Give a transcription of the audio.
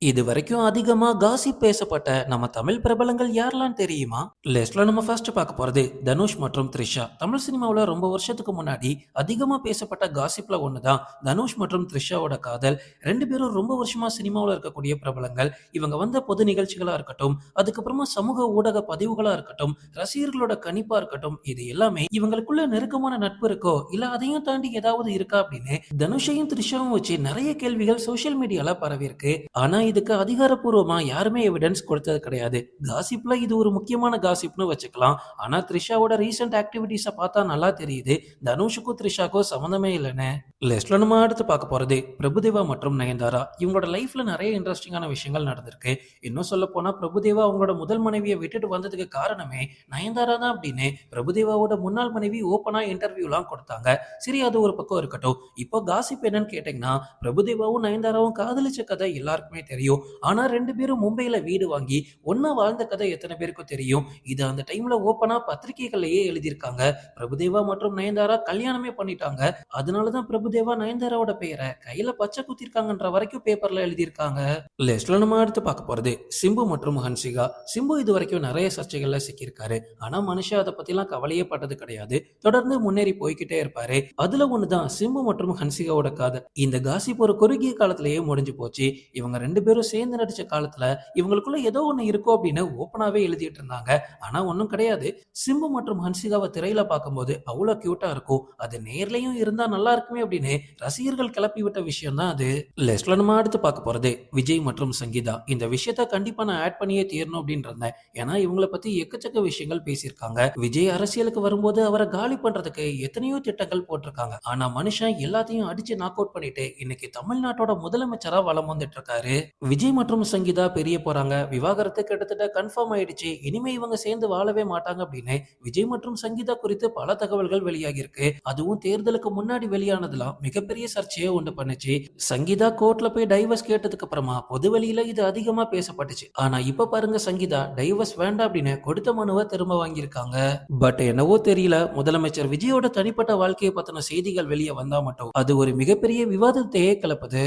இது வரைக்கும் அதிகமா காசிப் பேசப்பட்ட நம்ம தமிழ் பிரபலங்கள் யாரெல்லாம் தெரியுமா? லிஸ்ட்ல நம்ம ஃபர்ஸ்ட் பார்க்க போறது தனுஷ் மற்றும் த்ரிஷா. தமிழ் சினிமாவுல ரொம்ப வருஷத்துக்கு முன்னாடி அதிகமா பேசப்பட்ட காசிப்ல ஒண்ணுதான் தனுஷ் மற்றும் த்ரிஷாவோட காதல். 2 பேரும் ரொம்ப வருஷமா சினிமாவுல இருக்கக்கூடிய பிரபலங்கள். இவங்க வந்த பொது நிகழ்ச்சிகளா இருக்கட்டும், அதுக்கப்புறமா சமூக ஊடக பதிவுகளா இருக்கட்டும், ரசிகர்களோட கணிப்பா இருக்கட்டும், இது எல்லாமே இவங்களுக்குள்ள நெருக்கமான நட்பு இருக்கோ, இல்ல அதையும் தாண்டி ஏதாவது இருக்கா அப்படின்னு தனுஷையும் த்ரிஷாவும் வச்சு நிறைய கேள்விகள் சோஷியல் மீடியால பரவி இருக்கு. ஆனா இதுக்கு அதிகாரப்பூர்வமா யாருமே எவிடன்ஸ் கொடுத்தது கிடையாது. காசிப்ல இது ஒரு முக்கியமான காசிப்னு வச்சுக்கலாம். ஆனா த்ரிஷாவோட ரீசென்ட் ஆக்டிவிட்டீஸ பார்த்தா நல்லா தெரியுது. தனுஷுக்கும் த்ரிஷாக்கும் சம்மந்தமே இல்லைன்னு. லிஸ்ட்ல நம்ம அடுத்து பார்க்க போறது பிரபுதேவா மற்றும் நயன்தாரா. இவங்களோட லைஃப்ல நிறைய இன்ட்ரெஸ்டிங்கான விஷயங்கள் நடந்திருக்கு. இன்னும் சொல்ல போனா பிரபுதேவா அவங்களோட முதல் மனைவியை விட்டுட்டு வந்ததுக்கு காரணமே நயன்தாரா தான் அப்படின்னு பிரபுதேவாவோட முன்னாள் மனைவி ஓப்பனா இன்டர்வியூலாம் கொடுத்தாங்க. சரி, அது ஒரு பக்கம் இருக்கட்டும். இப்போ காசிப் என்னன்னு கேட்டீங்கன்னா, பிரபுதேவாவும் நயன்தாராவும் காதலிச்ச கதை எல்லாருக்குமே தெரியும். ஆனா 2 பேரும் மும்பைல வீடு வாங்கி ஒண்ணா வாழ்ந்த கதை எத்தனை பேருக்கு தெரியும்? இது அந்த டைம்ல ஓப்பனா பத்திரிகைகள்லயே எழுதியிருக்காங்க. பிரபுதேவா மற்றும் நயன்தாரா கல்யாணமே பண்ணிட்டாங்க. அதனால தான் பிரபுதேவா நயன்தாராவோட பெயரை கையில பச்சை குத்திருக்காங்கன்ற வரைக்கும் பேப்பர்ல எழுதியிருக்காங்க. லிஸ்ட்ல நம்ம அடுத்து பார்க்க போறது சிம்பு மற்றும் ஹன்சிகா. சிம்பு இது வரைக்கும் நிறைய சர்ச்சைகள்ல சிக்கியிருக்காரு. ஆனா மனுஷன் அதை பத்திலாம் கவலையே பட்டது கிடையாது. தொடர்ந்து முன்னேறி போய்கிட்டே இருப்பாரு. அதுல ஒண்ணுதான் சிம்பு மற்றும் ஹன்சிகாவோட காதல். இந்த காசிப் ஒரு குறுகிய காலத்திலேயே முடிஞ்சு போச்சு. இவங்க 2 பேரும் சேர்ந்து நடிச்ச காலத்துல இவங்களுக்குள்ள ஏதோ ஒண்ணு இருக்கும் அப்படின்னு ஓப்பனாவே எழுதிட்டு இருந்தாங்க. ஆனா ஒண்ணும் கிடையாது. சிம்பு மற்றும் ஹன்சிகாவை திரையில பார்க்கும்போது அவ்வளவு கியூட்டா இருக்கும். அது நேர்லயும் இருந்தா நல்லா இருக்குமே அப்படின்னு ரசிகர்கள் கிளப்பி விட்ட விஷயம் தான் அது. லிஸ்ட்ல நம்ம அடுத்து பார்க்க போறது விஜய் மற்றும் சங்கீதா. இந்த விஷயத்த கண்டிப்பா நான் ஆட் பண்ணியே தீரணும் அப்படின்னு இருந்தேன். ஏன்னா இவங்களை பத்தி எக்கச்சக்க விஷயங்கள் பேசியிருக்காங்க. விஜய் அரசியலுக்கு வரும்போது அவரை காலி பண்றதுக்கு எத்தனையோ திட்டங்கள் போட்டிருக்காங்க. ஆனா மனுஷன் எல்லாத்தையும் அடிச்சு நாக் அவுட் பண்ணிட்டு இன்னைக்கு தமிழ்நாட்டோட முதலமைச்சரா வலம் வந்துட்டு இருக்காரு. விஜய் மற்றும் சங்கீதா பிரிய போறாங்க. விவாகரத்து கிட்டத்தட்ட கன்ஃபார்ம் ஆயிடுச்சு. இனிமே இவங்க சேர்ந்து வாழவே மாட்டாங்க அப்படின்னு விஜய் மற்றும் சங்கீதா குறித்து பல தகவல்கள் வெளியாகி இருக்கு. அதுவும் தேர்தலுக்கு முன்னாடி வெளியானதுலாம் மிகப்பெரிய சர்ச்சையை உண்டு பண்ணுச்சு. சங்கீதா கோர்ட்ல போய் டைவர்ஸ் கேட்டதுக்கு அப்புறமா பொதுவெளியில இது அதிகமா பேசப்பட்டுச்சு. ஆனா இப்ப பாருங்க, சங்கீதா டைவர்ஸ் வேண்டாம் அப்படின்னு கொடுத்த மனுவை திரும்ப வாங்கியிருக்காங்க. பட் என்னவோ தெரியல, முதலமைச்சர் விஜயோட தனிப்பட்ட வாழ்க்கையை பத்தின செய்திகள் வெளியே வந்தா மட்டும் அது ஒரு மிகப்பெரிய விவாதத்தையே கிளப்புது.